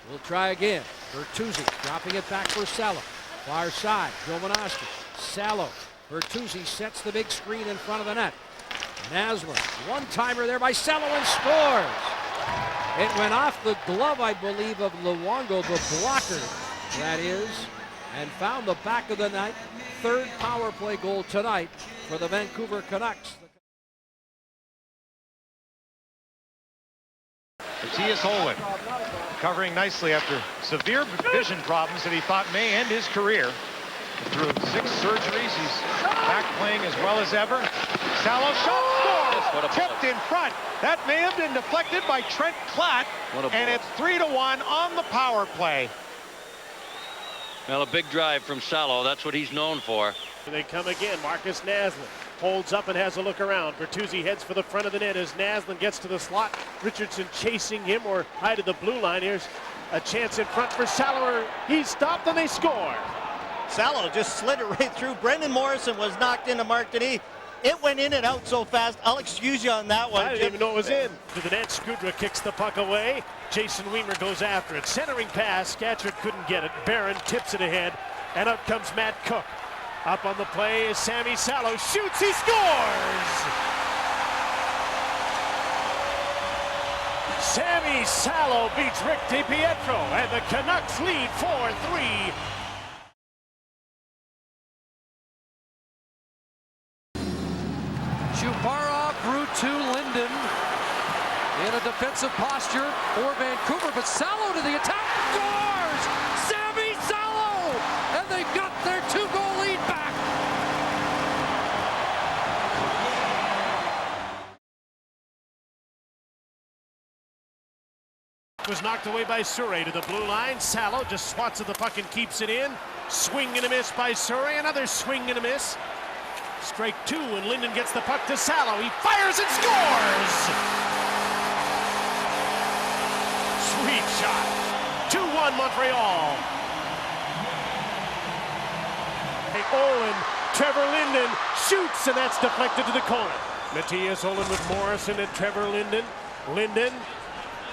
We'll try again. Bertuzzi dropping it back for Salo. Far side, Jovanovski. Salo. Bertuzzi sets the big screen in front of the net. Naslund, one-timer there by Salo and scores. It went off the glove, I believe, of Luongo, the blocker, that is, and found the back of the net. Third power play goal tonight for the Vancouver Matthias Olin recovering nicely after severe vision problems that he thought may end his career. Through 6 surgeries, he's back playing as well as ever. Salo shot, scores, tipped in front. That may have been deflected by Trent Platt, and it's 3-1 on the power play. Well, a big drive from Salo. That's what he's known for. They come again. Marcus Naslund holds up and has a look around. Bertuzzi heads for the front of the net as Naslund gets to the slot. Richardson chasing him or high to the blue line. Here's a chance in front for Salo. He's stopped and they score. Salo just slid it right through. Brendan Morrison was knocked into Mark Denis. It went in and out so fast. I'll excuse you on that one. I didn't even know it was in. To the net, Skudra kicks the puck away. Jason Weimer goes after it. Centering pass, Scatchard couldn't get it. Barron tips it ahead, and out comes Matt Cook. Up on the play is Sami Salo. Shoots, he scores! Sami Salo beats Rick DiPietro, and the Canucks lead 4-3. Shuparov through to Linden in a defensive posture for Vancouver, but Salo to the attack, scores! Sami Salo! And they got their 2-goal lead back. Was knocked away by Surrey to the blue line. Salo just swats at the puck and keeps it in. Swing and a miss by Surrey. Another swing and a miss. Strike 2, and Linden gets the puck to Salo. He fires and scores! Sweet shot. 2-1 Montreal. Olin, Trevor Linden shoots, and that's deflected to the corner. Matthias Olin with Morrison and Trevor Linden. Linden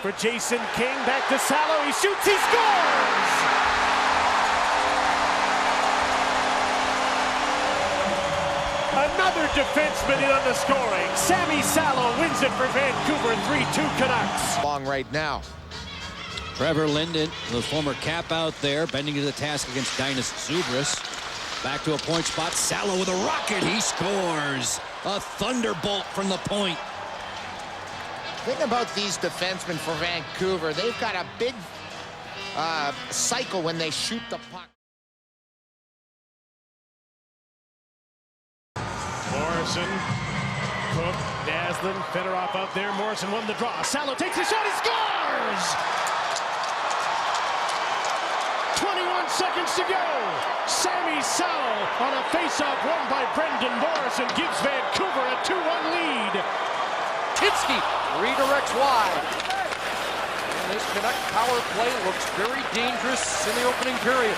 for Jason King, back to Salo. He shoots, he scores! Another defenseman in on the scoring. Sami Salo wins it for Vancouver, 3-2 Canucks. Long right now. Trevor Linden, the former cap out there, bending to the task against Dinas Zubris. Back to a point spot. Salo with a rocket. He scores. A thunderbolt from the point. Think about these defensemen for Vancouver. They've got a big cycle when they shoot the puck. Morrison, Cook, Naslund, Fedorov out there. Morrison won the draw. Salo takes a shot, he scores! 21 seconds to go. Sami Salo on a face-off won by Brendan Morrison gives Vancouver a 2-1 lead. Kinski redirects wide. And this Canuck power play looks very dangerous in the opening period.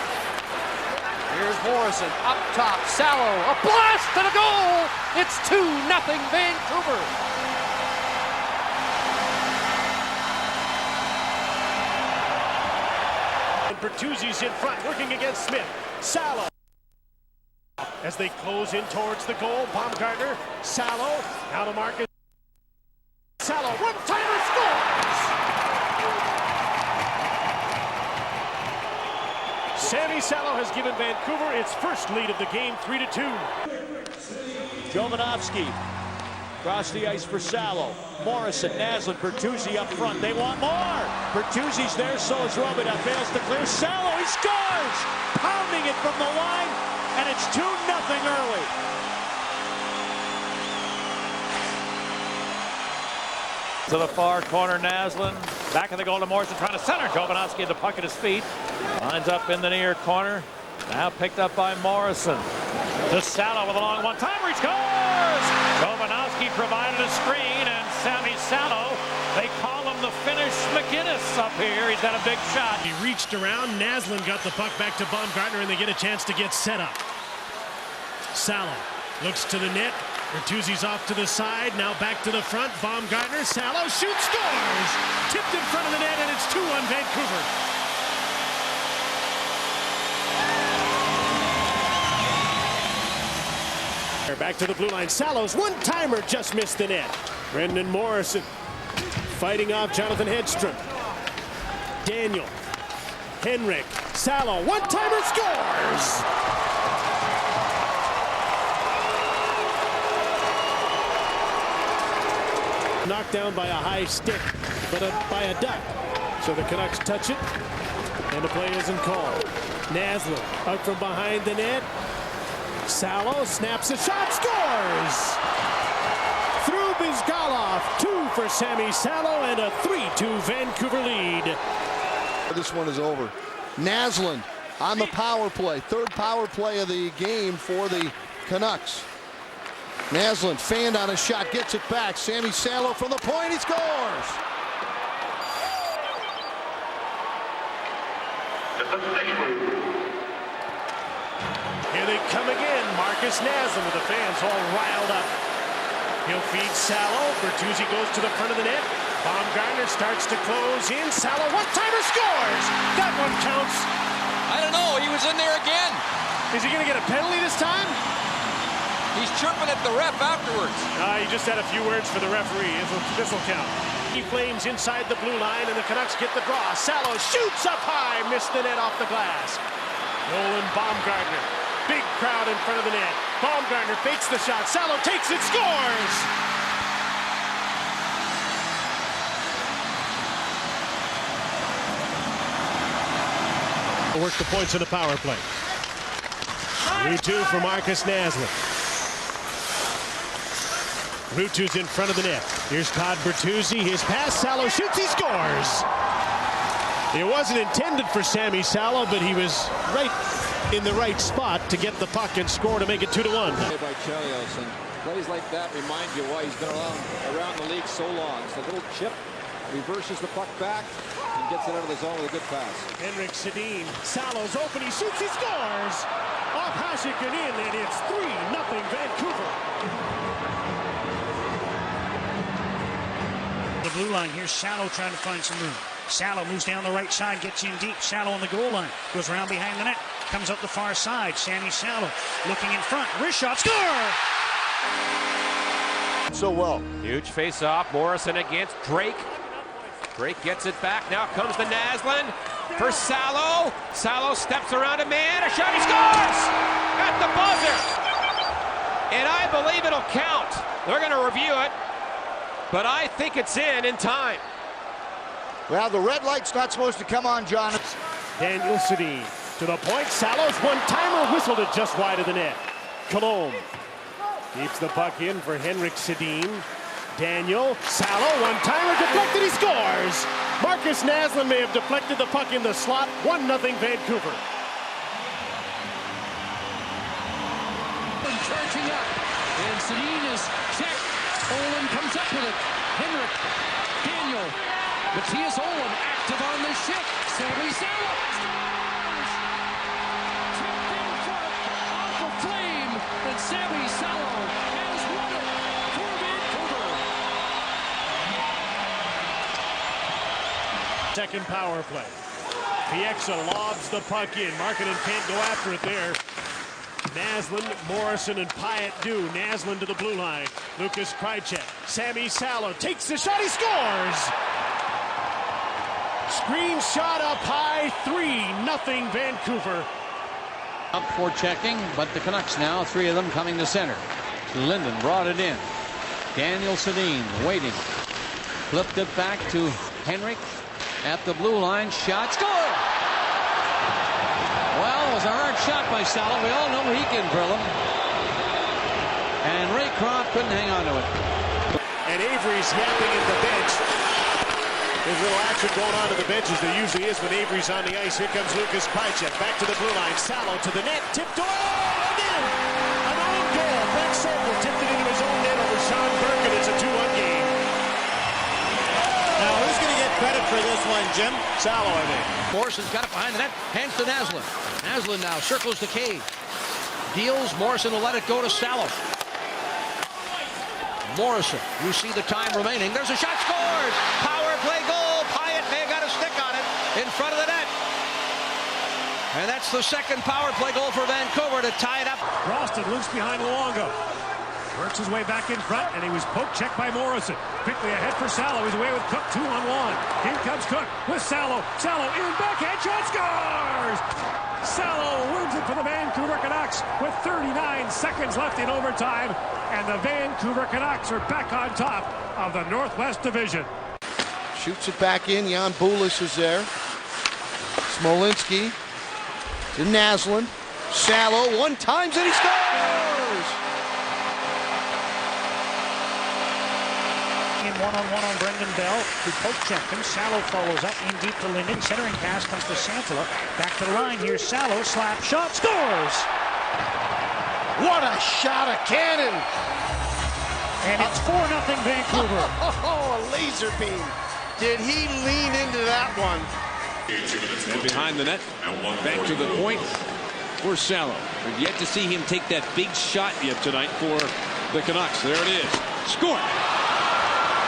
Here's Morrison up top. Salo, a blast and a goal! It's 2-0 Vancouver. And Bertuzzi's in front, working against Smith. Salo. As they close in towards the goal, Baumgartner, Salo, now to Marcus. Salo, one-timer scores! Sami Salo has given Vancouver its first lead of the game, 3-2. Jovanovski across the ice for Salo. Morrison, Naslund, Bertuzzi up front. They want more. Bertuzzi's there, so is Robida. Fails to clear. Salo, he scores! Pounding it from the line, and it's 2-0 early. To the far corner, Naslund. Back of the goal to Morrison, trying to center. Jovanovski had the puck at his feet. Lines up in the near corner. Now picked up by Morrison. To Salo with a long one-timer. He scores! Jovanovski provided a screen, and Sami Salo, they call him the Finnish McGinnis up here. He's got a big shot. He reached around. Naslund got the puck back to Baumgartner, and they get a chance to get set up. Salo looks to the net. Bertuzzi's off to the side, now back to the front. Baumgartner, Salo shoots, scores! Tipped in front of the net, and it's 2-1 Vancouver. Back to the blue line. Salo's one-timer just missed the net. Brendan Morrison fighting off Jonathan Hedstrom. Daniel. Henrik. Salo. One-timer scores! Knocked down by a high stick, but by a duck. So the Canucks touch it, and the play isn't called. Naslund out from behind the net. Salo snaps a shot, scores! Through Bizgalov, 2 for Sami Salo, and a 3-2 Vancouver lead. This one is over. Naslund on the power play. Third power play of the game for the Canucks. Naslund fanned on a shot, gets it back. Sami Salo from the point, he scores! Here they come again. Marcus Naslund with the fans all riled up. He'll feed Salo. Bertuzzi goes to the front of the net. Baumgartner starts to close in. Salo, one-timer scores! That one counts. I don't know. He was in there again. Is he going to get a penalty this time? He's chirping at the ref afterwards. He just had a few words for the referee. This will count. He flames inside the blue line, and the Canucks get the draw. Salo shoots up high, missed the net off the glass. Nolan Baumgartner. Big crowd in front of the net. Baumgartner fakes the shot. Salo takes it, scores! Works the points in the power play. 3-2 for Marcus Naslund. Ruutu's in front of the net. Here's Todd Bertuzzi. His pass. Salo shoots. He scores. It wasn't intended for Sami Salo, but he was right in the right spot to get the puck and score to make it 2-1. By Chelios, and plays like that remind you why he's been around the league so long. It's a little chip, reverses the puck back, and gets it out of the zone with a good pass. Henrik Sedin. Salo's open. He shoots. He scores. Off Hasek and in, and it's 3-0 Vancouver. The blue line. Here's Salo trying to find some room. Salo moves down the right side, gets in deep. Salo on the goal line. Goes around behind the net. Comes up the far side. Sami Salo looking in front. Wrist shot. Score! So well. Huge face-off. Morrison against Drake. Drake gets it back. Now comes the Naslund for Salo. Salo steps around a man. A shot. He scores! At the buzzer. And I believe it'll count. They're going to review it. But I think it's in time. Well, the red light's not supposed to come on, John. Daniel Sedin to the point. Salo's one-timer whistled it just wide of the net. Cologne keeps the puck in for Henrik Sedin. Daniel, Salo, one-timer deflected, he scores! Marcus Naslund may have deflected the puck in the slot. 1-0 Vancouver. Charging up, and Sedin is checked. Olin comes up with it. Henrik, Daniel, Matthias Olin active on the shift. Sami Salo scores! Tipped in front off a flame, and Sami Salo has won it for Vancouver. Second power play. Pieksa lobs the puck in. Markkanen can't go after it there. Naslund, Morrison, and Pyatt do. Naslund to the blue line. Lucas Krejcik. Sami Salo takes the shot. He scores! Screen shot up high. 3-0 Vancouver. Up for checking, but the Canucks now, 3 of them coming to center. Linden brought it in. Daniel Sedin waiting. Flipped it back to Henrik at the blue line. Shot, score! Well, it was a hard shot by Salo. We all know he can drill him. And Ray Kroft couldn't hang on to it. And Avery's yapping at the bench. There's a little action going on to the bench as there usually is when Avery's on the ice. Here comes Lucas Krejcik. Back to the blue line. Salo to the net. Tipped and in. An own goal. Brent Sobel tipped it into his own net over Sean Burke, and it's a 2-1 game. Now, who's going to get credit for this one, Jim? Salo, I think. Morrison's got it behind the net. Hands to Naslund. Naslund now circles the cage. Deals. Morrison will let it go to Salo. Morrison, you see the time remaining. There's a shot, scores! Power play goal. Pyatt may have got a stick on it in front of the net. And that's the second power play goal for Vancouver to tie it up. Ralston looks behind Luongo. Works his way back in front, and he was poke checked by Morrison. Quickly ahead for Salo. He's away with Cook, 2-on-1. In comes Cook with Salo. Salo in, backhand shot, scores! Salo wins it for the Vancouver Canucks with 39 seconds left in overtime. And the Vancouver Canucks are back on top of the Northwest Division. Shoots it back in. Jan Bulis is there. Smolinski to Naslund. Salo, one times, and he scores! One-on-one on Brendan Bell, who poke-checked him. Salo follows up in deep to Linden. Centering pass comes to Santala. Back to the line here. Salo, slap shot, scores! What a shot, a cannon! And it's 4-0 Vancouver. Oh, a laser beam. Did he lean into that one? And behind the net, back to the point for Salo. We've yet to see him take that big shot yet tonight for the Canucks. There it is. Score!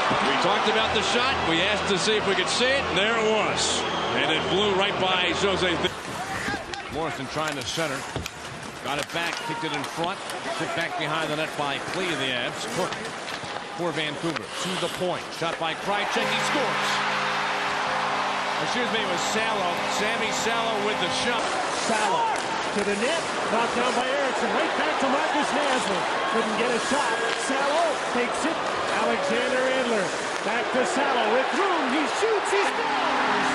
We talked about the shot. We asked to see if we could see it. There it was. And it blew right by Jose. Morrison trying to center. Got it back, kicked it in front. Kicked back behind the net by Clee of the Avs. Cook for Vancouver. To the point. Shot by Krejci. He scores. Excuse me, it was Salo. Sami Salo with the shot. Salo to the net. Knocked down by Eriksson. Right back to Marcus Naslund. Couldn't get a shot. Salo takes it. Alexander Edler. Back to Salo. With room. He shoots. He scores.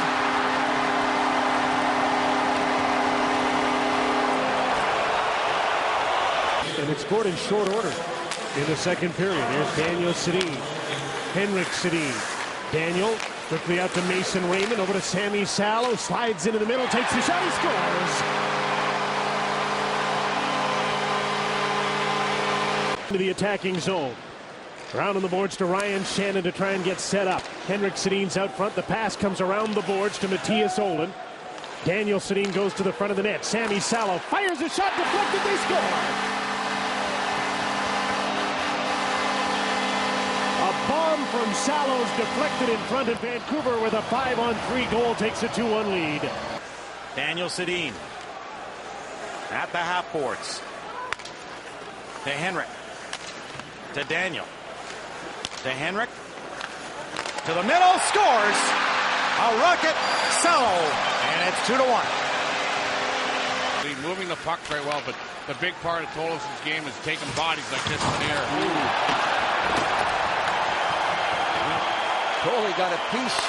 And it scored in short order in the second period. Here's Daniel Sedin. Henrik Sedin. Daniel quickly out to Mason Raymond. Over to Sami Salo. Slides into the middle. Takes the shot. He scores. Into the attacking zone. Around on the boards to Ryan Shannon to try and get set up. Henrik Sedin's out front. The pass comes around the boards to Matthias Olin. Daniel Sedin goes to the front of the net. Sami Salo fires a shot. Deflected. They score. A bomb from Salo's deflected in front of Vancouver with a 5-on-3 goal. Takes a 2-1 lead. Daniel Sedin at the half boards. To Henrik. To Daniel. To Henrik. To the middle. Scores. A rocket. Salo. And it's 2-1. Moving the puck very well, but the big part of Tolos' game is taking bodies like this in the air. Coley got a piece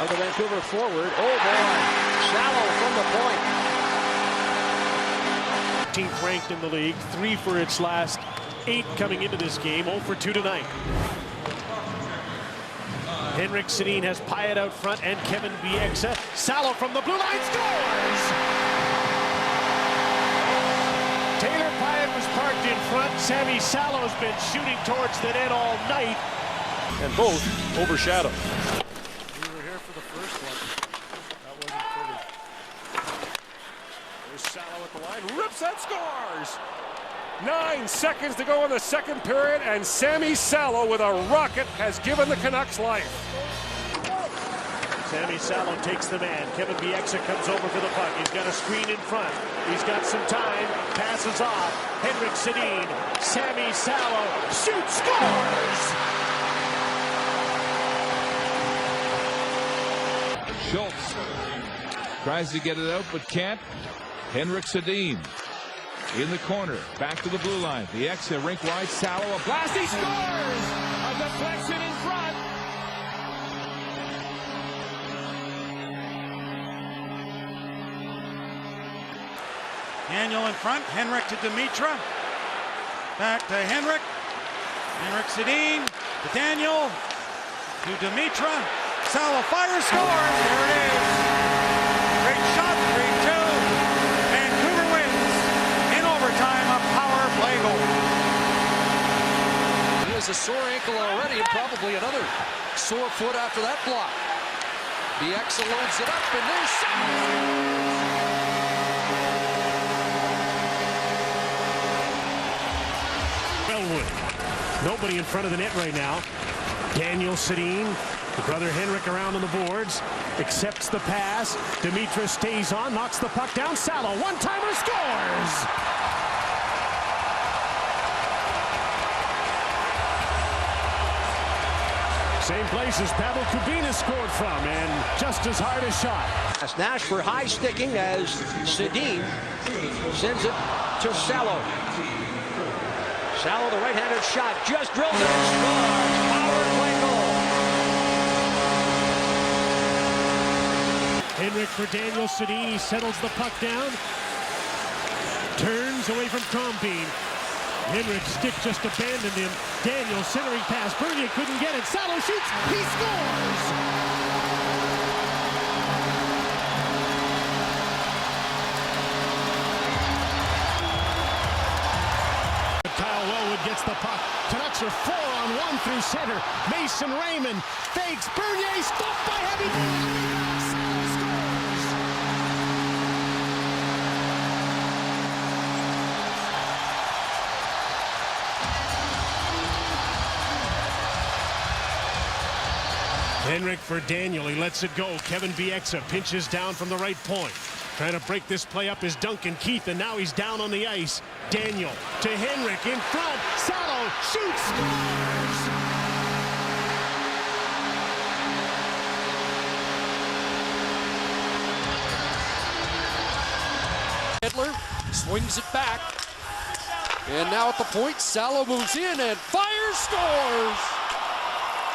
of the Vancouver forward. Oh boy, Salo from the point. 18th ranked in the league, 3 for its last 8 coming into this game, 0 for 2 tonight. Henrik Sedin has Pyatt out front and Kevin Bieksa. Salo from the blue line scores! Taylor Pyatt was parked in front. Sami Salo's been shooting towards the net all night. And both overshadowed. We were here for the first one. That wasn't pretty. There's Salo at the line. Rips that, scores! 9 seconds to go in the second period, and Sami Salo with a rocket has given the Canucks life. Sami Salo takes the man. Kevin Bieksa comes over for the puck. He's got a screen in front. He's got some time. Passes off. Henrik Sedin. Sami Salo shoots, scores! Schultz tries to get it out, but can't. Henrik Sedin in the corner, back to the blue line. The exit, rink wide, Salo, a blast, he scores! A deflection in front. Daniel in front. Henrik to Dimitra. Back to Henrik. Henrik Sedin to Daniel. To Dimitra. Salo fires, scores. There it is. Great shot, 3-2. Vancouver wins in overtime, a power play goal. He has a sore ankle already and probably another sore foot after that block. Bieksa loads it up and there's Wellwood. Nobody in front of the net right now. Daniel Sedin The brother Henrik around on the boards, accepts the pass. Dimitra stays on, knocks the puck down. Salo, one-timer, scores! Same place as Pavel Kubina scored from, and just as hard a shot. That's Nash for high sticking as Sedin sends it to Salo. Salo, the right-handed shot, just drills it and scores. Power play goal. Henrik for Daniel Sedin. He settles the puck down. Turns away from Crombeen. Henrik's stick just abandoned him. Daniel centering pass. Bernier couldn't get it. Salo shoots. He scores! Kyle Wellwood gets the puck. Canucks are 4-on-1 through center. Mason Raymond fakes. Bernier stopped by heavy. Salo scores! Henrik for Daniel. He lets it go. Kevin Bieksa pinches down from the right point. Trying to break this play up is Duncan Keith, and now he's down on the ice. Daniel to Henrik in front. Salo shoots, scores! Edler swings it back. And now at the point, Salo moves in and fires, scores!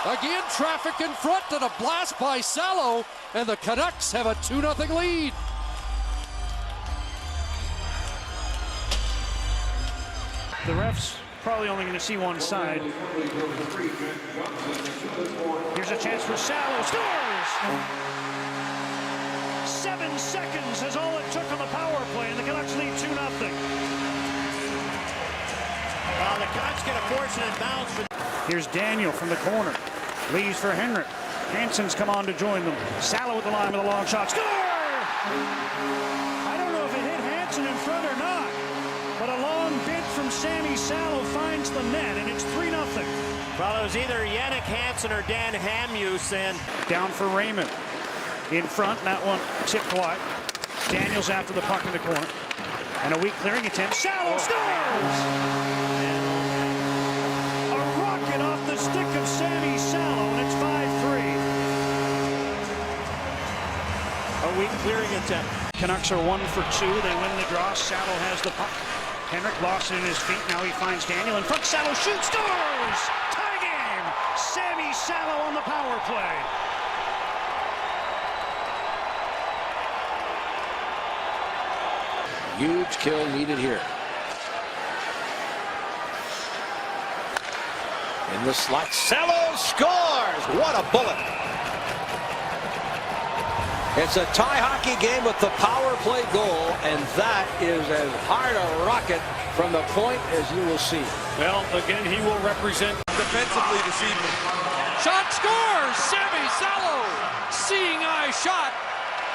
Again, traffic in front and a blast by Salo, and the Canucks have a 2-0 lead. The refs probably only going to see one side. Here's a chance for Salo. Scores! 7 seconds is all it took on the power play, and the Canucks lead 2-0. Well, the Canucks get a fortunate bounce. Here's Daniel from the corner. Leaves for Henrik. Hansen's come on to join them. Salo at the line with a long shot. Score! I don't know if it hit Hansen in front or not, but a long bid from Sami Salo finds the net, and it's 3-0. Well, it was either Yannick Hansen or Dan Hamhuis. Down for Raymond. In front, that one tipped wide. Daniels after the puck in the corner. And a weak clearing attempt. Salo scores! A rocket off the stick of Sami Salo, and it's 5-3. A weak clearing attempt. Canucks are 1 for 2. They win the draw. Salo has the puck. Henrik lost it in his feet. Now he finds Daniel in front. Salo shoots, scores! Tie game! Sami Salo on the power play. Huge kill needed here. In the slot, Salo scores! What a bullet! It's a tie hockey game with the power play goal, and that is as hard a rocket from the point as you will see. Well, again, he will represent defensively this evening. Shot scores! Sami Salo! Seeing eye shot.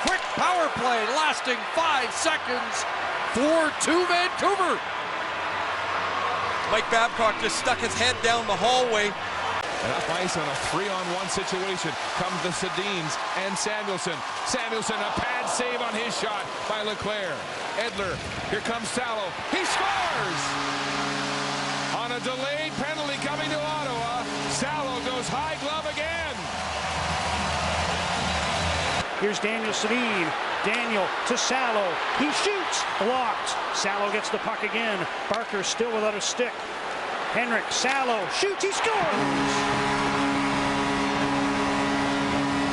Quick power play lasting 5 seconds. 4-2 Vancouver. Mike Babcock just stuck his head down the hallway. And up ice on a 3-on-1 situation comes the Sedins and Samuelson. Samuelson, a pad save on his shot by Leclerc. Edler, here comes Salo. He scores! On a delayed penalty coming to Ottawa, Salo goes high glove again. Here's Daniel Sedin. Daniel to Salo. He shoots. Blocked. Salo gets the puck again. Barker still without a stick. Henrik, Salo shoots. He scores!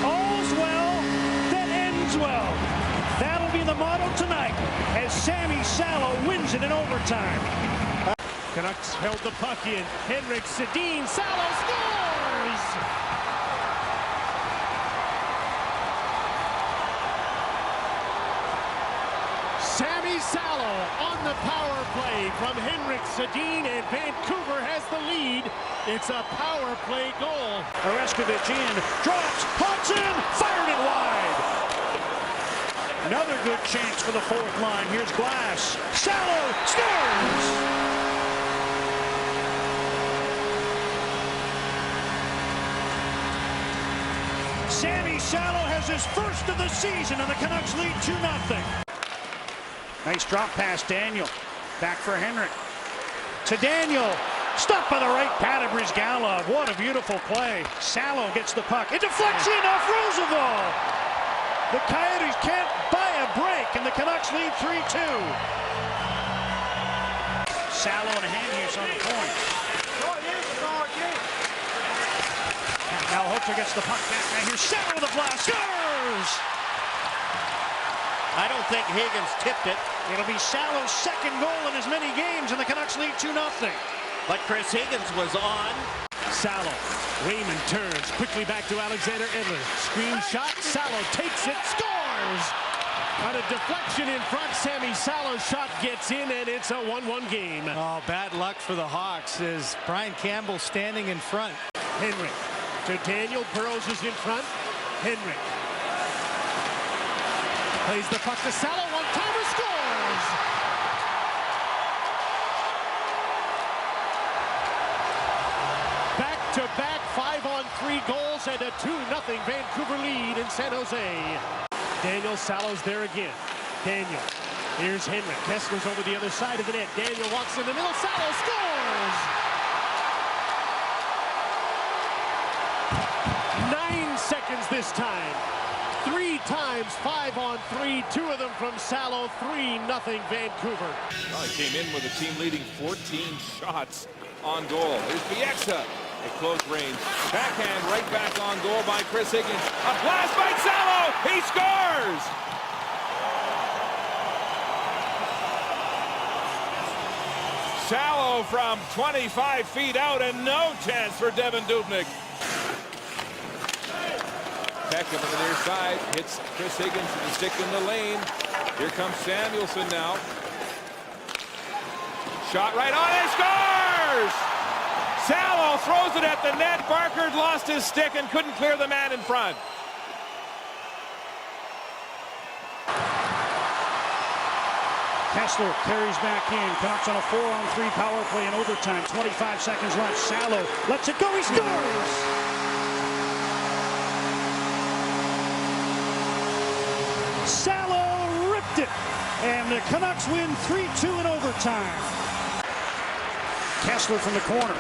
All's well that ends well. That'll be the motto tonight as Sami Salo wins it in overtime. Canucks held the puck in. Henrik, Sedin, Salo scores! Sami Salo on the power play from Henrik Sedin, and Vancouver has the lead. It's a power play goal. Oreskovich in, drops, pops in, fired it wide. Another good chance for the fourth line. Here's Glass. Salo scores! Sami Salo has his first of the season, and the Canucks lead 2-0. Nice drop pass, Daniel. Back for Henrik. To Daniel. Stopped by the right pad of Brizgalov. What a beautiful play. Salo gets the puck. A deflection off Roosevelt. The Coyotes can't buy a break, and the Canucks lead 3-2. Salo and Handus on the point. Now Hofer gets the puck back. Now here's Salo with a blast. Scores! I don't think Higgins tipped it. It'll be Salo's second goal in as many games, and the Canucks lead 2-0. But Chris Higgins was on. Salo. Raymond turns quickly back to Alexander Edler. Screen shot. Salo takes it. Scores! On a deflection in front, Sami Salo's shot gets in, and it's a 1-1 game. Oh, bad luck for the Hawks as Brian Campbell standing in front. Henrik to Daniel. Burrows is in front. Henrik plays the puck to Salo. One-timer, scores! Back-to-back 5-on-3 goals and a 2-0 Vancouver lead in San Jose. Daniel, Salo's there again. Daniel. Here's Henrik. Kessler's over the other side of the net. Daniel walks in the middle. Salo scores! 9 seconds this time. 3 times 5-on-3. 2 of them from Salo. 3-0 Vancouver. Well, he came in with a team-leading 14 shots on goal. Here's Bieksa at close range. Backhand right back on goal by Chris Higgins. A blast by Salo. He scores! Salo from 25 feet out, and no chance for Devin Dubnyk. Peckham on the near side hits Chris Higgins with the stick in the lane. Here comes Samuelson now. Shot right on, he scores! Salo throws it at the net. Barker lost his stick and couldn't clear the man in front. Kessler carries back in. Canucks on a 4-on-3 power play in overtime. 25 seconds left. Salo lets it go. He scores! Salo ripped it. And the Canucks win 3-2 in overtime. Kessler from the corner.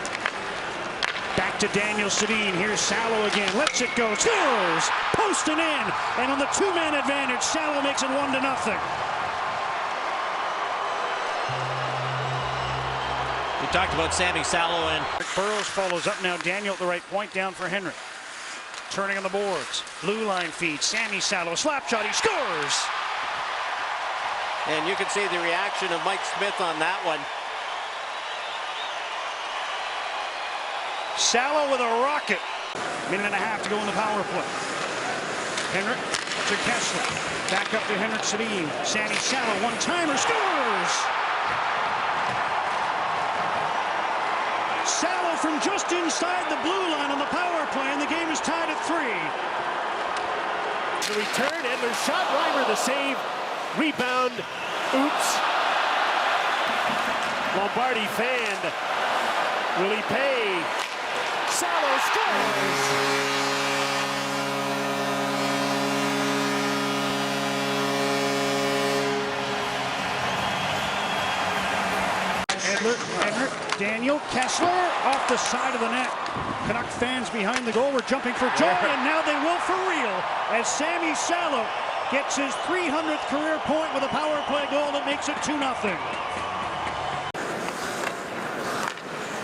Back to Daniel Sedin. Here's Salo again. Lets it go. Scores! Post and in. And on the 2-man advantage, Salo makes it 1-0. We talked about Sami Salo and Burrows follows up now. Daniel at the right point, down for Henrik. Turning on the boards. Blue line feed. Sami Salo. Slap shot. He scores! you can see the reaction of Mike Smith on that one. Salo with a rocket. Minute and a half to go in the power play. Henrik to Kessler. Back up to Henrik Sedin. Sami Salo, one-timer, scores! Salo from just inside the blue line on the power play, and the game is tied at 3. The return, Edler's shot, Reimer the save, rebound, oops. Lombardi fanned. Will he pay? Salo scores! Edler, Henrik, Daniel, Kessler off the side of the net. Canuck fans behind the goal were jumping for joy, and now they will for real as Sami Salo gets his 300th career point with a power play goal that makes it 2-0.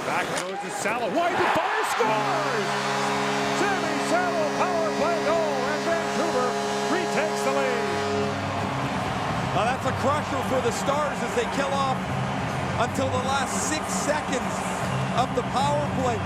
Back goes to Salo. Wide the fire, scores! Sami Salo power play goal, and Vancouver retakes the lead. Now that's a crusher for the Stars as they kill off until the last 6 seconds of the power play.